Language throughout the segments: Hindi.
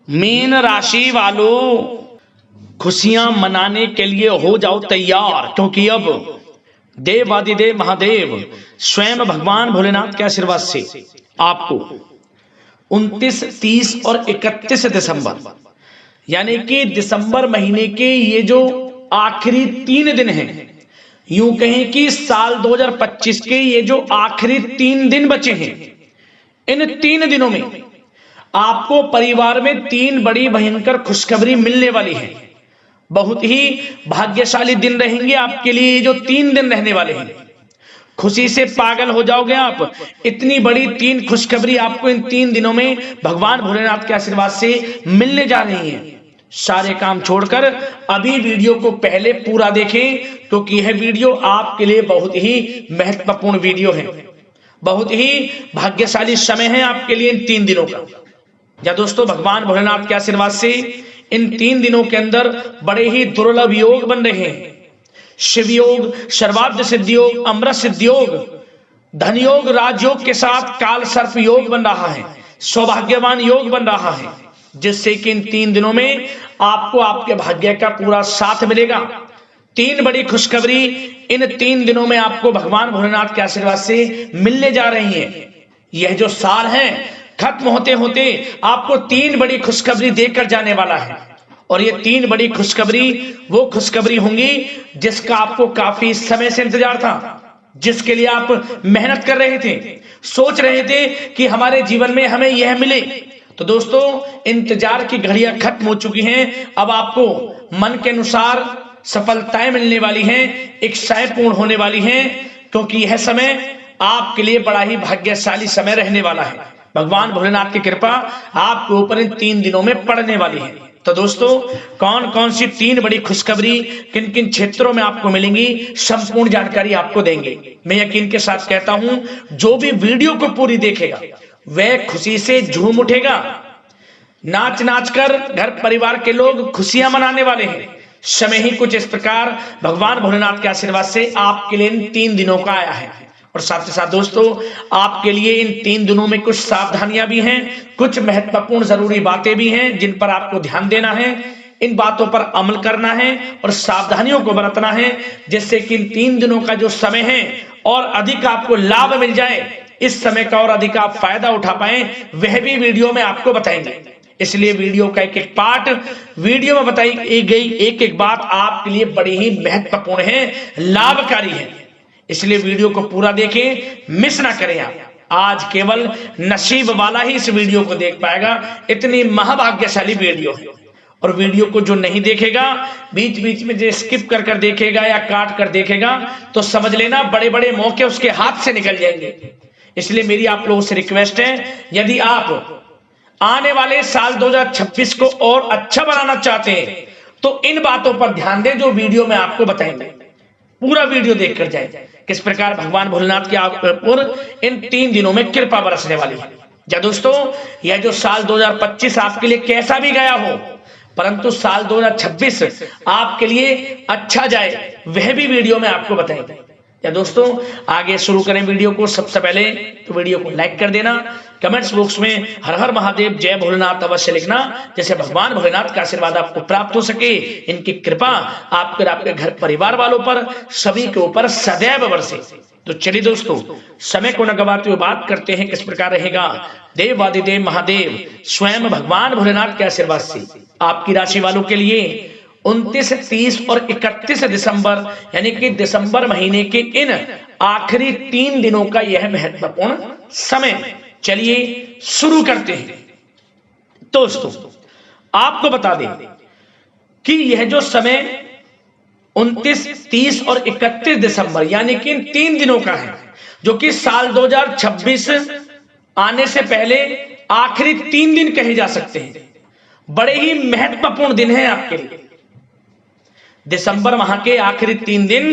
मीन राशि वालों, खुशियां मनाने के लिए हो जाओ तैयार, क्योंकि अब देवादिदेव महादेव स्वयं भगवान भोलेनाथ के आशीर्वाद से आपको 29, 30 और 31 दिसंबर यानी कि दिसंबर महीने के ये जो आखिरी 3 दिन हैं, यूं कहें कि साल 2025 के ये जो आखिरी 3 दिन बचे हैं, इन 3 दिनों में आपको परिवार में 3 बड़ी भयंकर खुशखबरी मिलने वाली है। बहुत ही भाग्यशाली दिन रहेंगे आपके लिए। ये जो 3 दिन रहने वाले हैं, खुशी से पागल हो जाओगे आप। इतनी बड़ी 3 खुशखबरी आपको इन 3 दिनों में भगवान भोलेनाथ के आशीर्वाद से मिलने जा रही हैं। सारे काम छोड़कर अभी वीडियो को पहले पूरा देखें, क्योंकि यह वीडियो आपके लिए बहुत ही महत्वपूर्ण वीडियो है। बहुत ही भाग्यशाली समय है आपके लिए इन 3 दिनों का। या दोस्तों, भगवान भोलेनाथ के आशीर्वाद से इन 3 दिनों के अंदर बड़े ही दुर्लभ योग बन रहे हैं। शिव योग, सर्वार्थ सिद्धि योग, अमृत सिद्धि योग, धन योग, राजयोग के साथ काल सर्प योग बन रहा है, सौभाग्यवान योग बन रहा है, जिससे कि इन 3 दिनों में आपको आपके भाग्य का पूरा साथ मिलेगा। 3 बड़ी खुशखबरी इन 3 दिनों में आपको भगवान भोलेनाथ के आशीर्वाद से मिलने जा रही है। यह जो साल है खत्म होते होते आपको 3 बड़ी खुशखबरी देकर जाने वाला है। और ये 3 बड़ी खुशखबरी वो खुशखबरी होंगी जिसका आपको काफी समय से इंतजार था, जिसके लिए आप मेहनत कर रहे थे, सोच रहे थे कि हमारे जीवन में हमें यह मिले। तो दोस्तों, इंतजार की घड़ियां खत्म हो चुकी हैं। अब आपको मन के अनुसार सफलताएं मिलने वाली हैं, इच्छाएं पूर्ण होने वाली हैं, क्योंकि यह समय आपके लिए बड़ा ही भाग्यशाली समय रहने वाला है। भगवान भोलेनाथ की कृपा आपके ऊपर इन 3 दिनों में पड़ने वाली है। तो दोस्तों, कौन कौन सी 3 बड़ी खुशखबरी किन किन क्षेत्रों में आपको मिलेंगी, संपूर्ण जानकारी आपको देंगे। मैं यकीन के साथ कहता हूं, जो भी वीडियो को पूरी देखेगा वह खुशी से झूम उठेगा। नाच नाच कर घर परिवार के लोग खुशियां मनाने वाले हैं। समय ही कुछ इस प्रकार भगवान भोलेनाथ के आशीर्वाद से आपके लिए इन 3 दिनों का आया है। और साथ ही साथ दोस्तों, आपके लिए इन 3 दिनों में कुछ सावधानियां भी हैं, कुछ महत्वपूर्ण जरूरी बातें भी हैं जिन पर आपको ध्यान देना है, इन बातों पर अमल करना है और सावधानियों को बरतना है, जिससे कि इन 3 दिनों का जो समय है और अधिक आपको लाभ मिल जाए, इस समय का और अधिक आप फायदा उठा पाए, वह भी वीडियो में आपको बताएंगे। इसलिए वीडियो का एक एक पार्ट, वीडियो में बताई गई एक एक बात आपके लिए बड़ी ही महत्वपूर्ण है, लाभकारी है। इसलिए वीडियो को पूरा देखें, मिस ना करें आप। आज केवल नसीब वाला ही इस वीडियो को देख पाएगा, इतनी महाभाग्यशाली वीडियो है। और वीडियो को जो नहीं देखेगा, बीच बीच में जो स्किप कर कर देखेगा या काट कर देखेगा, तो समझ लेना बड़े बड़े मौके उसके हाथ से निकल जाएंगे। इसलिए मेरी आप लोगों से रिक्वेस्ट है, यदि आप आने वाले साल 2026 को और अच्छा बनाना चाहते हैं, तो इन बातों पर ध्यान दें जो वीडियो में आपको बताएंगे। पूरा वीडियो देखकर जाए किस प्रकार भगवान भोलेनाथ के ऊपर इन 3 दिनों में कृपा बरसने वाली है। या दोस्तों, यह जो साल 2025 आपके लिए कैसा भी गया हो, परंतु साल 2026 आपके लिए अच्छा जाए, वह भी वीडियो में आपको बताएंगे। या दोस्तों, आगे शुरू करें वीडियो को। सबसे पहले तो वीडियो को लाइक कर देना, कमेंट्स बॉक्स में हर हर महादेव, जय भोलेनाथ अवश्य लिखना, जैसे भगवान भोलेनाथ का आशीर्वाद आपको प्राप्त हो सके, इनकी कृपा आपके घर परिवार वालों पर, सभी के ऊपर सदैव बरसे। तो चलिए दोस्तों, समय को न गवाते हुए बात करते हैं किस प्रकार रहेगा देवादिदेव महादेव स्वयं भगवान भोलेनाथ के आशीर्वाद से आपकी राशि वालों के लिए 29, 30 और 31 दिसंबर यानी कि दिसंबर महीने के इन आखिरी 3 दिनों का यह महत्वपूर्ण समय। चलिए शुरू करते हैं। दोस्तों, आपको बता दें कि यह जो समय 29, 30 और 31 दिसंबर यानी कि इन 3 दिनों का है, जो कि साल 2026 आने से पहले आखिरी 3 दिन कहे जा सकते हैं। बड़े ही महत्वपूर्ण दिन है आपके लिए। दिसंबर माह के आखिरी 3 दिन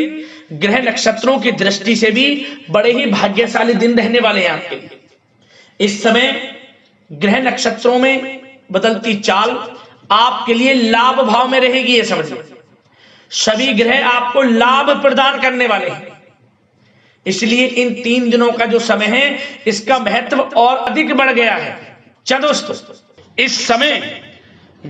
ग्रह नक्षत्रों की दृष्टि से भी बड़े ही भाग्यशाली दिन रहने वाले हैं आपके लिए। इस समय ग्रह नक्षत्रों में बदलती चाल आपके लिए लाभ भाव में रहेगी, ये समझिए। सभी ग्रह आपको लाभ प्रदान करने वाले हैं। इसलिए इन 3 दिनों का जो समय है, इसका महत्व और अधिक बढ़ गया है। चलो दोस्तों, इस समय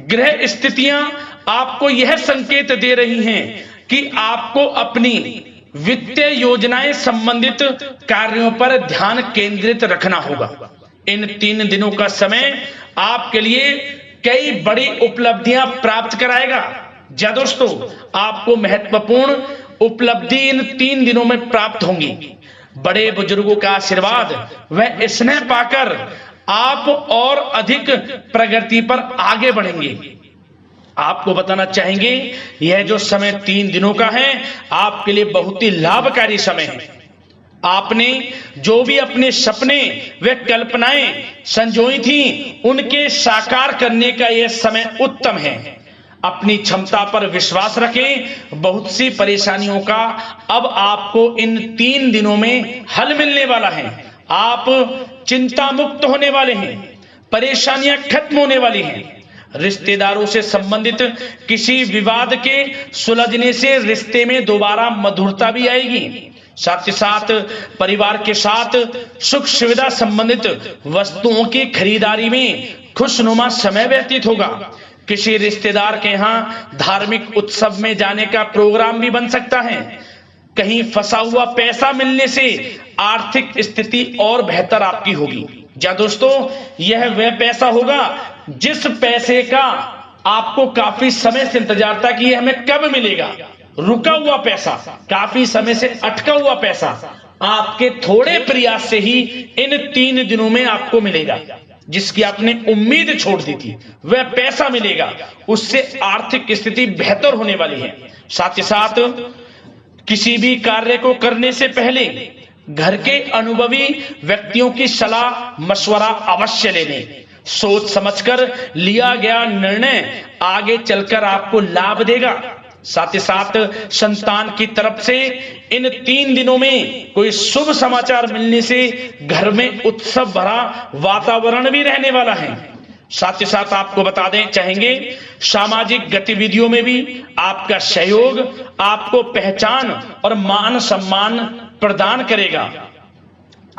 ग्रह स्थितियां आपको यह संकेत दे रही हैं कि आपको अपनी वित्तीय योजनाएं संबंधित कार्यों पर ध्यान केंद्रित रखना होगा। इन 3 दिनों का समय आपके लिए कई बड़ी उपलब्धियां प्राप्त कराएगा। जी दोस्तों, आपको महत्वपूर्ण उपलब्धि इन 3 दिनों में प्राप्त होंगी। बड़े बुजुर्गों का आशीर्वाद व स्नेह पाकर आप और अधिक प्रगति पर आगे बढ़ेंगे। आपको बताना चाहेंगे, यह जो समय 3 दिनों का है आपके लिए बहुत ही लाभकारी समय है। आपने जो भी अपने सपने व कल्पनाएं संजोई थी उनके साकार करने का यह समय उत्तम है। अपनी क्षमता पर विश्वास रखें। बहुत सी परेशानियों का अब आपको इन 3 दिनों में हल मिलने वाला है। आप चिंता मुक्त होने वाले हैं, परेशानियां खत्म होने वाली हैं। रिश्तेदारों से संबंधित किसी विवाद के सुलझने से रिश्ते में दोबारा मधुरता भी आएगी। साथ ही साथ परिवार के साथ सुख सुविधा संबंधित वस्तुओं की खरीदारी में खुशनुमा समय व्यतीत होगा। किसी रिश्तेदार के यहाँ धार्मिक उत्सव में जाने का प्रोग्राम भी बन सकता है। कहीं फंसा हुआ पैसा मिलने से आर्थिक स्थिति और बेहतर आपकी होगी। क्या दोस्तों, यह वह पैसा होगा जिस पैसे का आपको काफी समय से इंतजार था कि यह हमें कब मिलेगा। रुका हुआ पैसा, काफी समय से अटका हुआ पैसा आपके थोड़े प्रयास से ही इन 3 दिनों में आपको मिलेगा। जिसकी आपने उम्मीद छोड़ दी थी वह पैसा मिलेगा, उससे आर्थिक स्थिति बेहतर होने वाली है। साथ ही साथ किसी भी कार्य को करने से पहले घर के अनुभवी व्यक्तियों की सलाह मशवरा अवश्य लेने। सोच समझकर लिया गया निर्णय आगे चलकर आपको लाभ देगा। साथ ही साथ संतान की तरफ से इन 3 दिनों में कोई शुभ समाचार मिलने से घर में उत्सव भरा वातावरण भी रहने वाला है। साथ ही साथ आपको बता दें चाहेंगे, सामाजिक गतिविधियों में भी आपका सहयोग आपको पहचान और मान सम्मान प्रदान करेगा।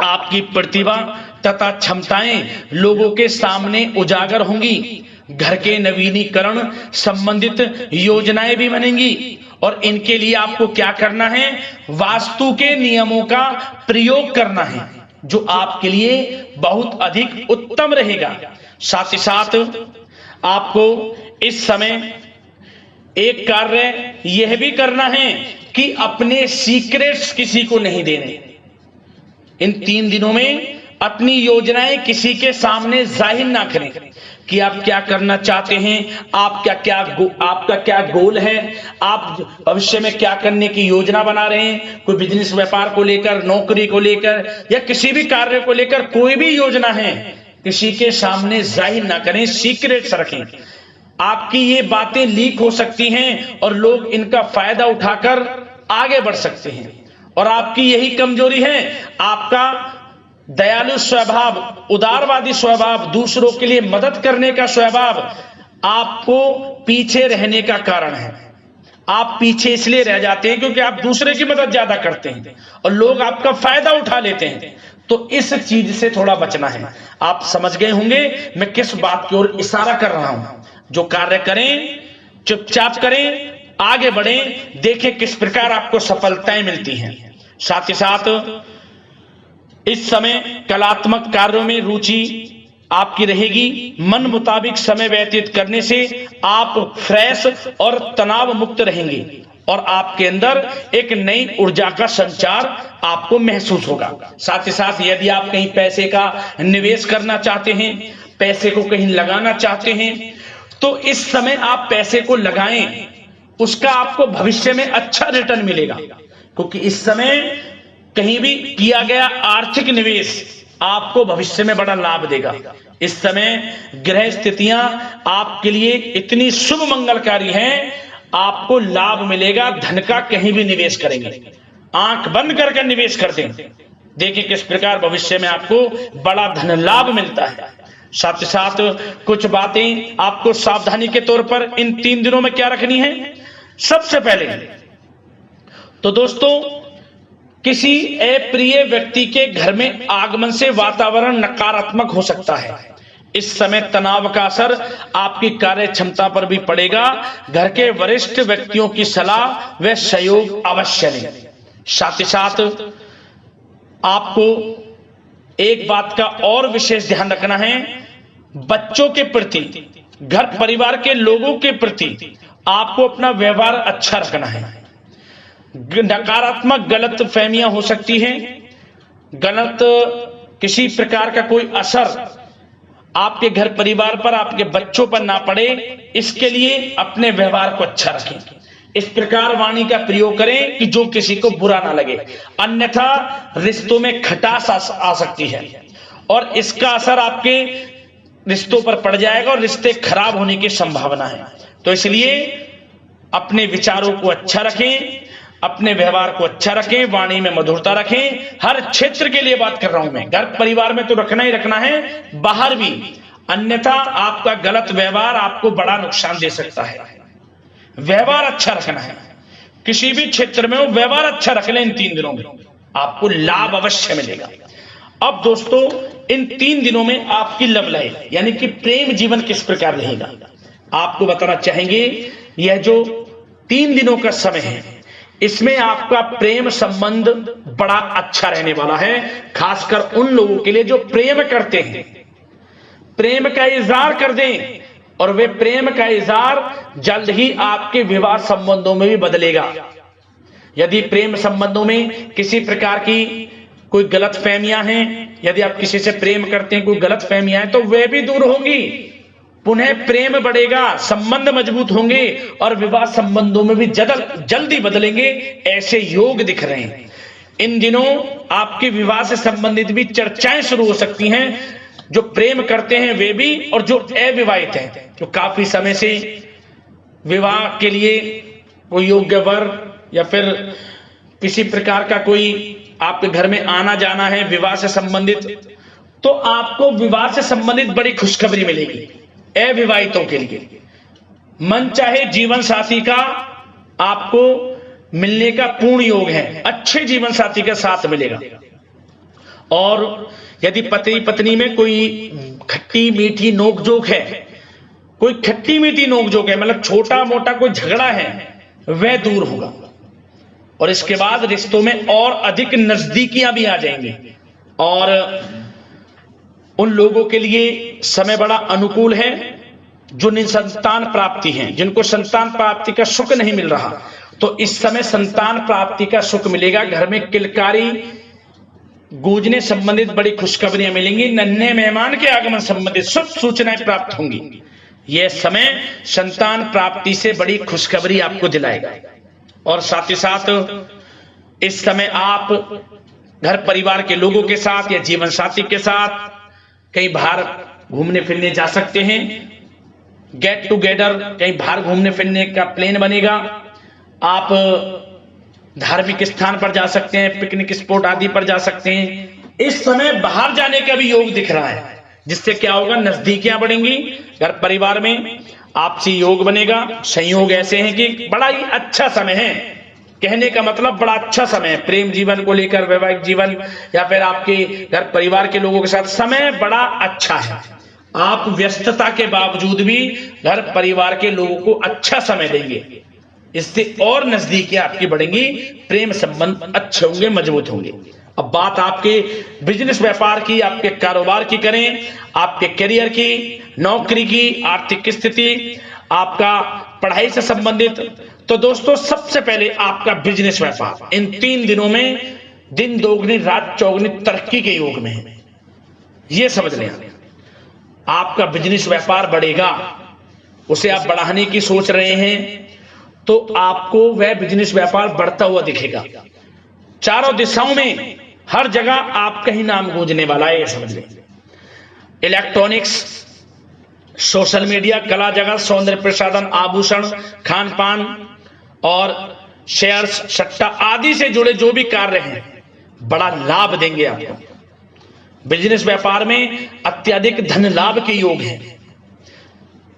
आपकी प्रतिभा तथा क्षमताएं लोगों के सामने उजागर होंगी। घर के नवीनीकरण संबंधित योजनाएं भी बनेंगी और इनके लिए आपको क्या करना है, वास्तु के नियमों का प्रयोग करना है जो आपके लिए बहुत अधिक उत्तम रहेगा। साथ ही साथ आपको इस समय एक कार्य यह भी करना है कि अपने सीक्रेट्स किसी को नहीं देने। इन 3 दिनों में अपनी योजनाएं किसी के सामने जाहिर ना करें कि आप क्या करना चाहते हैं, आपका क्या गोल है, आप भविष्य में क्या करने की योजना बना रहे हैं। कोई बिजनेस व्यापार को लेकर, नौकरी को लेकर या किसी भी कार्य को लेकर कोई भी योजना है किसी के सामने जाहिर ना करें, सीक्रेट्स रखें। आपकी ये बातें लीक हो सकती हैं और लोग इनका फायदा उठाकर आगे बढ़ सकते हैं। और आपकी यही कमजोरी है, आपका दयालु स्वभाव, उदारवादी स्वभाव, दूसरों के लिए मदद करने का स्वभाव आपको पीछे रहने का कारण है। आप पीछे इसलिए रह जाते हैं क्योंकि आप दूसरे की मदद ज्यादा करते हैं और लोग आपका फायदा उठा लेते हैं। तो इस चीज से थोड़ा बचना है। आप समझ गए होंगे मैं किस बात की ओर इशारा कर रहा हूं। जो कार्य करें चुपचाप करें, आगे बढ़ें, देखें किस प्रकार आपको सफलताएं मिलती हैं। साथ ही साथ इस समय कलात्मक कार्यों में रुचि आपकी रहेगी। मन मुताबिक समय व्यतीत करने से आप फ्रेश और तनाव मुक्त रहेंगे और आपके अंदर एक नई ऊर्जा का संचार आपको महसूस होगा। साथ ही साथ यदि आप कहीं पैसे का निवेश करना चाहते हैं, पैसे को कहीं लगाना चाहते हैं, तो इस समय आप पैसे को लगाएं, उसका आपको भविष्य में अच्छा रिटर्न मिलेगा। क्योंकि इस समय कहीं भी किया गया आर्थिक निवेश आपको भविष्य में बड़ा लाभ देगा। इस समय ग्रह स्थितियां आपके लिए इतनी शुभ मंगलकारी हैं, आपको लाभ मिलेगा। धन का कहीं भी निवेश करेंगे, आंख बंद करके निवेश कर दें, देखिए किस प्रकार भविष्य में आपको बड़ा धन लाभ मिलता है। साथ ही साथ कुछ बातें आपको सावधानी के तौर पर इन 3 दिनों में क्या रखनी है। सबसे पहले तो दोस्तों, किसी अप्रिय व्यक्ति के घर में आगमन से वातावरण नकारात्मक हो सकता है। इस समय तनाव का असर आपकी कार्य क्षमता पर भी पड़ेगा। घर के वरिष्ठ व्यक्तियों की सलाह व सहयोग अवश्य लें। साथ ही साथ आपको एक बात का और विशेष ध्यान रखना है, बच्चों के प्रति, घर परिवार के लोगों के प्रति आपको अपना व्यवहार अच्छा रखना है। नकारात्मक गलत फहमियां हो सकती हैं, गलत किसी प्रकार का कोई असर आपके घर परिवार पर, आपके बच्चों पर ना पड़े, इसके लिए अपने व्यवहार को अच्छा रखें। इस प्रकार वाणी का प्रयोग करें कि जो किसी को बुरा ना लगे, अन्यथा रिश्तों में खटास आ सकती है और इसका असर आपके रिश्तों पर पड़ जाएगा और रिश्ते खराब होने की संभावना है। तो इसलिए अपने विचारों को अच्छा रखें, अपने व्यवहार को अच्छा रखें, वाणी में मधुरता रखें। हर क्षेत्र के लिए बात कर रहा हूं मैं, घर परिवार में तो रखना ही रखना है, बाहर भी, अन्यथा आपका गलत व्यवहार आपको बड़ा नुकसान दे सकता है। व्यवहार अच्छा रखना है, किसी भी क्षेत्र में हो व्यवहार अच्छा रख लें। इन 3 दिनों में आपको लाभ अवश्य मिलेगा। अब दोस्तों, इन 3 दिनों में आपकी लव लाइफ यानी कि प्रेम जीवन किस प्रकार रहेगा, आपको बताना चाहेंगे। यह जो 3 दिनों का समय है, इसमें आपका प्रेम संबंध बड़ा अच्छा रहने वाला है, खासकर उन लोगों के लिए जो प्रेम करते हैं। प्रेम का इजहार कर दें और वे प्रेम का इजहार जल्द ही आपके विवाह संबंधों में भी बदलेगा। यदि प्रेम संबंधों में किसी प्रकार की कोई गलत फहमियां हैं, यदि आप किसी से प्रेम करते हैं, कोई गलत फहमियां हैं, तो वे भी दूर होंगी, पुनः प्रेम बढ़ेगा, संबंध मजबूत होंगे और विवाह संबंधों में भी जल्दी बदलेंगे। ऐसे योग दिख रहे हैं। इन दिनों आपके विवाह से संबंधित भी चर्चाएं शुरू हो सकती हैं, जो प्रेम करते हैं वे भी और जो अविवाहित हैं, जो काफी समय से विवाह के लिए कोई योग्य वर या फिर किसी प्रकार का कोई आपके घर में आना जाना है विवाह से संबंधित, तो आपको विवाह से संबंधित बड़ी खुशखबरी मिलेगी। अविवाहितों के लिए मन चाहे जीवन साथी का आपको मिलने का पूर्ण योग है, अच्छे जीवन साथी के साथ मिलेगा। और यदि पति पत्नी में कोई खट्टी मीठी नोकझोंक है, कोई खट्टी मीठी नोकझोंक है, मतलब छोटा मोटा कोई झगड़ा है, वह दूर होगा और इसके बाद रिश्तों में और अधिक नजदीकियां भी आ जाएंगी। और उन लोगों के लिए समय बड़ा अनुकूल है जो निसंतान प्राप्ति हैं, जिनको संतान प्राप्ति का सुख नहीं मिल रहा, तो इस समय संतान प्राप्ति का सुख मिलेगा। घर में किलकारी गूंजने संबंधित बड़ी खुशखबरियां मिलेंगी। नन्हे मेहमान के आगमन संबंधित शुभ सूचनाएं प्राप्त होंगी। यह समय संतान प्राप्ति से बड़ी खुशखबरी आपको दिलाएगा। और साथ ही साथ इस समय आप घर परिवार के लोगों के साथ या जीवन साथी के साथ कहीं बाहर घूमने फिरने जा सकते हैं। गेट टुगेदर, कहीं बाहर घूमने फिरने का प्लान बनेगा। आप धार्मिक स्थान पर जा सकते हैं, पिकनिक स्पॉट आदि पर जा सकते हैं। इस समय बाहर जाने का भी योग दिख रहा है, जिससे क्या होगा, नजदीकियां बढ़ेंगी, घर परिवार में आपसी योग बनेगा। संयोग ऐसे हैं कि बड़ा ही अच्छा समय है, कहने का मतलब बड़ा अच्छा समय है। प्रेम जीवन को लेकर, वैवाहिक जीवन या फिर आपके घर परिवार के लोगों के साथ समय बड़ा अच्छा है। आप व्यस्तता के बावजूद भी घर परिवार के लोगों को अच्छा समय देंगे, इससे और नजदीकियां आपकी बढ़ेंगी, प्रेम संबंध अच्छे होंगे, मजबूत होंगे। अब बात आपके बिजनेस व्यापार की, आपके कारोबार की करें, आपके करियर की, नौकरी की, आर्थिक स्थिति, आपका पढ़ाई से संबंधित, तो दोस्तों सबसे पहले आपका बिजनेस व्यापार इन 3 दिनों में दिन दोगुनी रात चौगुनी तरक्की के योग में है। यह समझ लें, आपका बिजनेस व्यापार बढ़ेगा, उसे आप बढ़ाने की सोच रहे हैं, तो आपको वह बिजनेस व्यापार बढ़ता हुआ दिखेगा। चारों दिशाओं में हर जगह आपका ही नाम गूंजने वाला है, यह समझ लें। इलेक्ट्रॉनिक्स, सोशल मीडिया, कला जगत, सौंदर्य प्रसाधन, आभूषण, खान पान और शेयर्स, सट्टा आदि से जुड़े जो भी कार्य हैं, बड़ा लाभ देंगे आपको। बिजनेस व्यापार में अत्यधिक धन लाभ के योग हैं।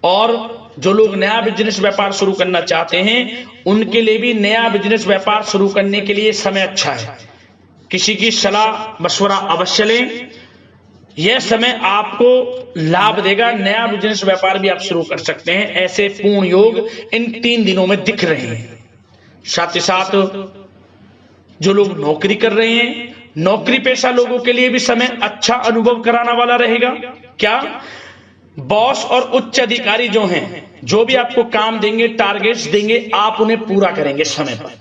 और जो लोग नया बिजनेस व्यापार शुरू करना चाहते हैं, उनके लिए भी नया बिजनेस व्यापार शुरू करने के लिए समय अच्छा है। किसी की सलाह मशवरा अवश्य लें। यह समय आपको लाभ देगा, नया बिजनेस व्यापार भी आप शुरू कर सकते हैं। ऐसे पूर्ण योग इन 3 दिनों में दिख रहे हैं। साथ ही साथ जो लोग नौकरी कर रहे हैं, नौकरी पेशा लोगों के लिए भी समय अच्छा अनुभव कराने वाला रहेगा। क्या बॉस और उच्च अधिकारी जो हैं, जो भी आपको काम देंगे, टारगेट्स देंगे, आप उन्हें पूरा करेंगे समय पर।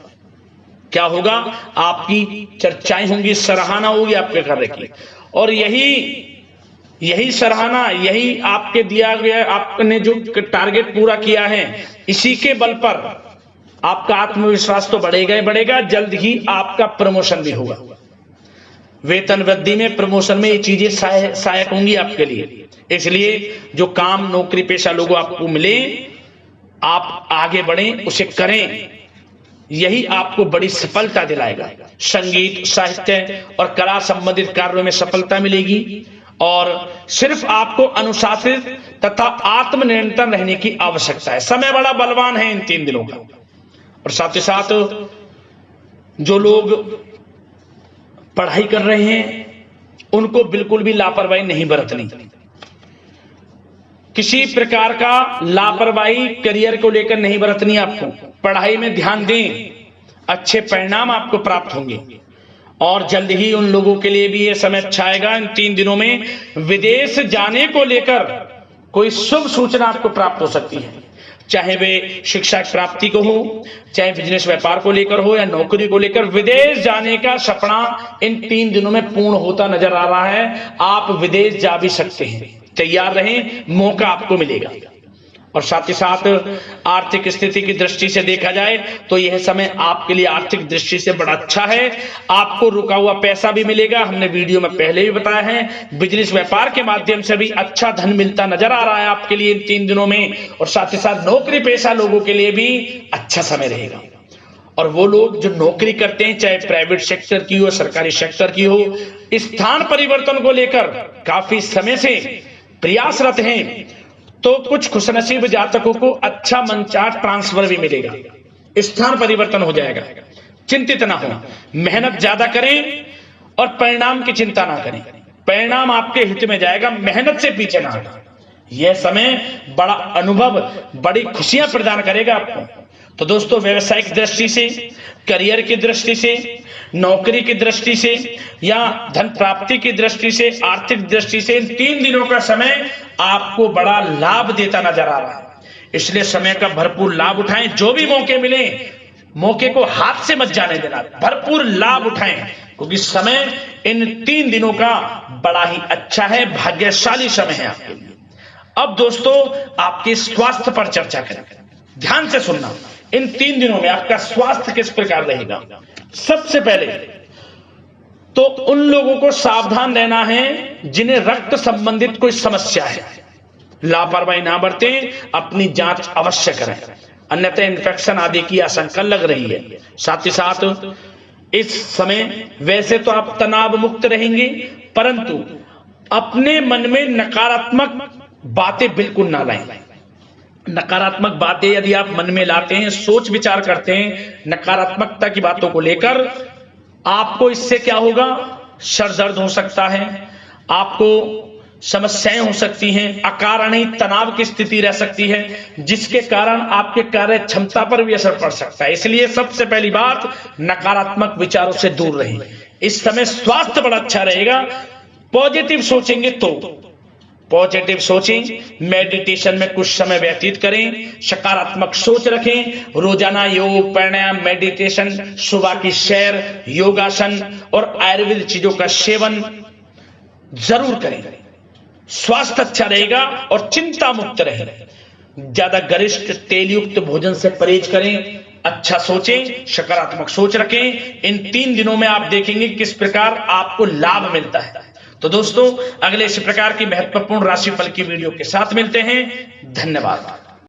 क्या होगा, आपकी चर्चाएं होंगी, सराहना होगी आपके कार्य की, और यही सराहना, यही आपके दिया गया, आपने जो टारगेट पूरा किया है, इसी के बल पर आपका आत्मविश्वास तो बढ़ेगा ही बढ़ेगा। जल्द ही आपका प्रमोशन भी होगा। वेतन वृद्धि में, प्रमोशन में ये चीजें सहायक होंगी आपके लिए। इसलिए जो काम नौकरी पेशा लोगों आपको मिले, आप आगे बढ़ें, उसे करें, यही आपको बड़ी सफलता दिलाएगा। संगीत, साहित्य और कला संबंधित कार्यों में सफलता मिलेगी, और सिर्फ आपको अनुशासित तथा आत्मनियंत्रण रहने की आवश्यकता है। समय बड़ा बलवान है इन 3 दिनों का। और साथ ही साथ जो लोग पढ़ाई कर रहे हैं, उनको बिल्कुल भी लापरवाही नहीं बरतनी। किसी प्रकार का लापरवाही करियर को लेकर नहीं बरतनी। आपको पढ़ाई में ध्यान दें, अच्छे परिणाम आपको प्राप्त होंगे। और जल्द ही उन लोगों के लिए भी यह समय अच्छा आएगा। इन 3 दिनों में विदेश जाने को लेकर कोई शुभ सूचना आपको प्राप्त हो सकती है, चाहे वे शिक्षा प्राप्ति को हो, चाहे बिजनेस व्यापार को लेकर हो, या नौकरी को लेकर। विदेश जाने का सपना इन 3 दिनों में पूर्ण होता नजर आ रहा है। आप विदेश जा भी सकते हैं, तैयार रहें, मौका आपको मिलेगा। और साथ ही साथ आर्थिक स्थिति की दृष्टि से देखा जाए तो यह समय आपके लिए आर्थिक दृष्टि से बड़ा अच्छा है। आपको रुका हुआ पैसा भी मिलेगा, हमने वीडियो में पहले भी बताया है। बिजनेस व्यापार के माध्यम से भी अच्छा धन मिलता नजर आ रहा है आपके लिए इन 3 दिनों में। और साथ ही साथ नौकरी पेशा लोगों के लिए भी अच्छा समय रहेगा। और वो लोग जो नौकरी करते हैं, चाहे प्राइवेट सेक्टर की हो, सरकारी सेक्टर की हो, स्थान परिवर्तन को लेकर काफी समय से प्रयासरत हैं, तो कुछ खुशनसीब जातकों को अच्छा मंचाट ट्रांसफर भी मिलेगा, स्थान परिवर्तन हो जाएगा। चिंतित ना हो, मेहनत ज्यादा करें और परिणाम की चिंता ना करें। परिणाम आपके हित में जाएगा, मेहनत से पीछे ना हटें। यह समय बड़ा अनुभव, बड़ी खुशियां प्रदान करेगा आपको। तो दोस्तों, व्यवसायिक दृष्टि से, करियर की दृष्टि से, नौकरी की दृष्टि से, या धन प्राप्ति की दृष्टि से, आर्थिक दृष्टि से, इन 3 दिनों का समय आपको बड़ा लाभ देता नजर आ रहा है। इसलिए समय का भरपूर लाभ उठाएं। जो भी मौके मिले, मौके को हाथ से मत जाने देना, भरपूर लाभ उठाएं, क्योंकि समय इन 3 दिनों का बड़ा ही अच्छा है, भाग्यशाली समय है आपके लिए। अब दोस्तों, आपके स्वास्थ्य पर चर्चा करें। ध्यान से सुनना, इन 3 दिनों में आपका स्वास्थ्य किस प्रकार रहेगा। सबसे पहले तो उन लोगों को सावधान रहना है जिन्हें रक्त संबंधित कोई समस्या है। लापरवाही ना बरतें, अपनी जांच अवश्य करें, अन्यथा इन्फेक्शन आदि की आशंका लग रही है। साथ ही साथ इस समय वैसे तो आप तनाव मुक्त रहेंगे, परंतु अपने मन में नकारात्मक बातें बिल्कुल ना लाएं। नकारात्मक बातें यदि आप मन में लाते हैं, सोच विचार करते हैं नकारात्मकता की बातों को लेकर, आपको इससे क्या होगा, सर दर्द हो सकता है, आपको समस्याएं हो सकती हैं, अकारणीय तनाव की स्थिति रह सकती है, जिसके कारण आपके कार्य क्षमता पर भी असर पड़ सकता है। इसलिए सबसे पहली बात, नकारात्मक विचारों से दूर रहें। इस समय स्वास्थ्य बड़ा अच्छा रहेगा। पॉजिटिव सोचेंगे तो पॉजिटिव सोचें, मेडिटेशन में कुछ समय व्यतीत करें, सकारात्मक सोच रखें, रोजाना योग, प्राणायाम, मेडिटेशन, सुबह की सैर, योगासन और आयुर्वेद चीजों का सेवन जरूर करें। स्वास्थ्य अच्छा रहेगा और चिंता मुक्त रहें। ज्यादा गरिष्ठ तेलयुक्त भोजन से परहेज करें, अच्छा सोचें, सकारात्मक सोच रखें। इन 3 दिनों में आप देखेंगे किस प्रकार आपको लाभ मिलता है। तो दोस्तों, अगले इसी प्रकार की महत्वपूर्ण राशिफल की वीडियो के साथ मिलते हैं। धन्यवाद।